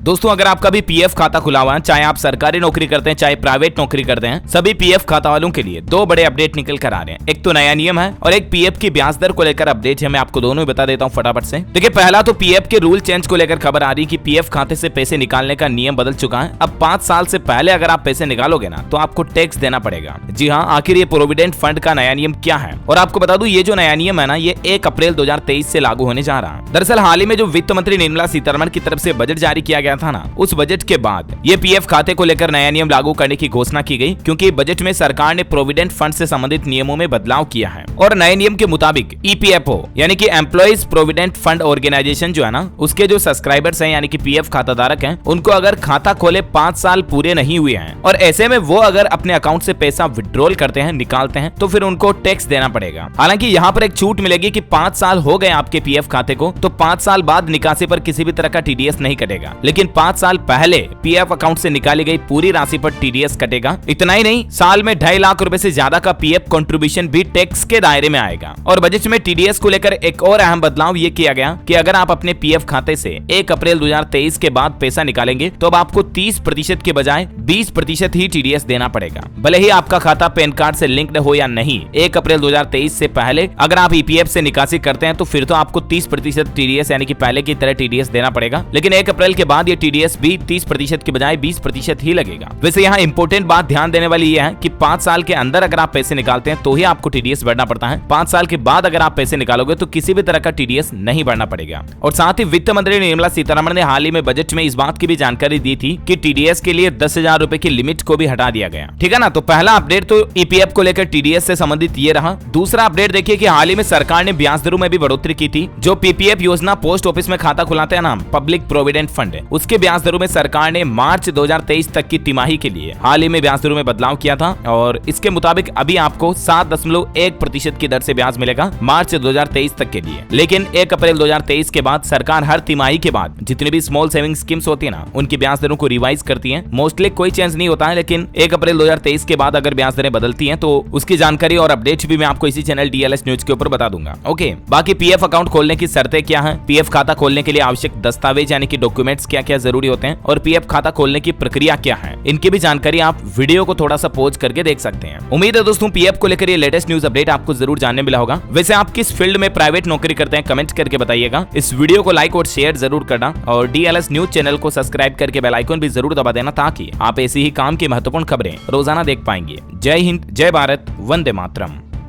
दोस्तों अगर आपका भी पीएफ खाता खुला हुआ है, चाहे आप सरकारी नौकरी करते हैं चाहे प्राइवेट नौकरी करते हैं, सभी पीएफ खाता वालों के लिए दो बड़े अपडेट निकल कर आ रहे हैं। एक तो नया नियम है और एक पीएफ की ब्याज दर को लेकर अपडेट है। मैं आपको दोनों ही बता देता हूँ फटाफट से। देखिए पहला तो पीएफ के रूल चेंज को लेकर खबर आ रही कि पीएफ खाते से पैसे निकालने का नियम बदल चुका है। अब 5 साल से पहले अगर आप पैसे निकालोगे ना तो आपको टैक्स देना पड़ेगा। जी हाँ, आखिर ये प्रोविडेंट फंड का नया नियम क्या है, और आपको बता दूं ये जो नया नियम है ना ये 1 अप्रैल 2023 से लागू होने जा रहा है। दरअसल हाल ही में जो वित्त मंत्री निर्मला सीतारमण की तरफ से बजट जारी किया गया था ना, उस बजट के बाद ये पीएफ खाते को लेकर नया नियम लागू करने की घोषणा की गई, क्योंकि बजट में सरकार ने प्रोविडेंट फंड से संबंधित नियमों में बदलाव किया है। और नए नियम के मुताबिक ईपीएफओ यानी कि एम्प्लॉइज प्रोविडेंट फंड ऑर्गेनाइजेशन जो है ना, उसके जो सब्सक्राइबर्स हैं यानी कि पीएफ खाता धारक हैं, उनको अगर खाता खोले 5 साल पूरे नहीं हुए हैं और ऐसे में वो अगर अपने अकाउंट से पैसा विड्रॉल करते हैं, निकालते हैं, तो फिर उनको टैक्स देना पड़ेगा। हालांकि यहाँ पर एक छूट मिलेगी कि 5 साल हो गए आपके पीएफ खाते को तो 5 साल बाद निकासी पर किसी भी तरह का टीडीएस नहीं कटेगा, लेकिन 5 साल पहले पीएफ अकाउंट से निकाली गई पूरी राशि पर टीडीएस कटेगा। इतना ही नहीं, साल में 2.5 लाख रुपए से ज्यादा का पीएफ कंट्रीब्यूशन भी टैक्स के दायरे में आएगा। और बजट में टीडीएस को लेकर एक और अहम बदलाव ये किया गया कि अगर आप अपने पीएफ खाते से 1 अप्रैल 2023 के बाद पैसा निकालेंगे तो अब आपको 30% के बजाय 20% ही टीडीएस देना पड़ेगा, भले ही आपका खाता पैन कार्ड से लिंक्ड हो या नहीं। 1 अप्रैल 2023 से पहले अगर आप ईपीएफ से निकासी करते हैं तो फिर तो आपको 30% टीडीएस यानी कि पहले की तरह टीडीएस देना पड़ेगा, लेकिन 1 अप्रैल के बाद ये टीडीएस भी 30% के बजाय 20% ही लगेगा। वैसे यहाँ इंपॉर्टेंट बात ध्यान देने वाली ये है कि 5 साल के अंदर अगर आप पैसे निकालते हैं तो ही आपको टीडीएस भरना पड़ता है। 5 साल के बाद अगर आप पैसे निकालोगे तो किसी भी तरह का टीडीएस नहीं भरना पड़ेगा। और साथ ही वित्त मंत्री निर्मला सीतारमण ने हाल ही में बजट में इस बात की भी जानकारी दी थी कि टीडीएस के लिए 10,000 रुपए की लिमिट को भी हटा दिया गया। ठीक है ना, तो पहला अपडेट तो ईपीएफ को लेकर टीडीएस से संबंधित ये रहा। दूसरा अपडेट देखिए कि हाल ही में सरकार ने ब्याज दरों में भी बढ़ोतरी की थी। जो पीपीएफ योजना पोस्ट ऑफिस में खाता खुलाते हैं ना, पब्लिक प्रोविडेंट फंड, उसके ब्याज दरों में सरकार ने मार्च 2023 तक की तिमाही के लिए हाल ही में ब्याज दरों में बदलाव किया था, और इसके मुताबिक अभी आपको 7.1% की दर से ब्याज मिलेगा मार्च 2023 तक के लिए। लेकिन 1 अप्रैल 2023 के बाद सरकार हर तिमाही के बाद जितनी भी स्मॉल सेविंग स्कीम्स होती है ना, उनकी ब्याज दरों को रिवाइज करती है। मोस्टली कोई चेंज नहीं होता है, लेकिन 1 अप्रैल 2023 के बाद अगर ब्याज दरें बदलती हैं तो उसकी जानकारी और अपडेट भी मैं आपको इसी चैनल डीएलएस न्यूज के ऊपर बता दूंगा। ओके, बाकी पीएफ अकाउंट खोलने की शर्तें क्या हैं, पीएफ खाता खोलने के लिए आवश्यक दस्तावेज यानी कि डॉक्यूमेंट्स क्या क्या जरूरी होते हैं, और पीएफ खाता खोलने की प्रक्रिया क्या है, इनकी भी जानकारी आप वीडियो को थोड़ा सा पॉज करके देख सकते हैं। उम्मीद है दोस्तों पीएफ को लेकर ये लेटेस्ट न्यूज अपडेट आपको जरूर जानने मिला होगा। वैसे आप किस फील्ड में प्राइवेट नौकरी करते हैं कमेंट करके बताइएगा। इस वीडियो को लाइक और शेयर जरूर करना, और डीएलएस न्यूज चैनल को सब्सक्राइब करके बेल आइकन भी जरूर दबा देना, ताकि आप ऐसी ही काम की महत्वपूर्ण खबरें रोजाना देख पाएंगे। जय हिंद, जय भारत, वंदे मातरम।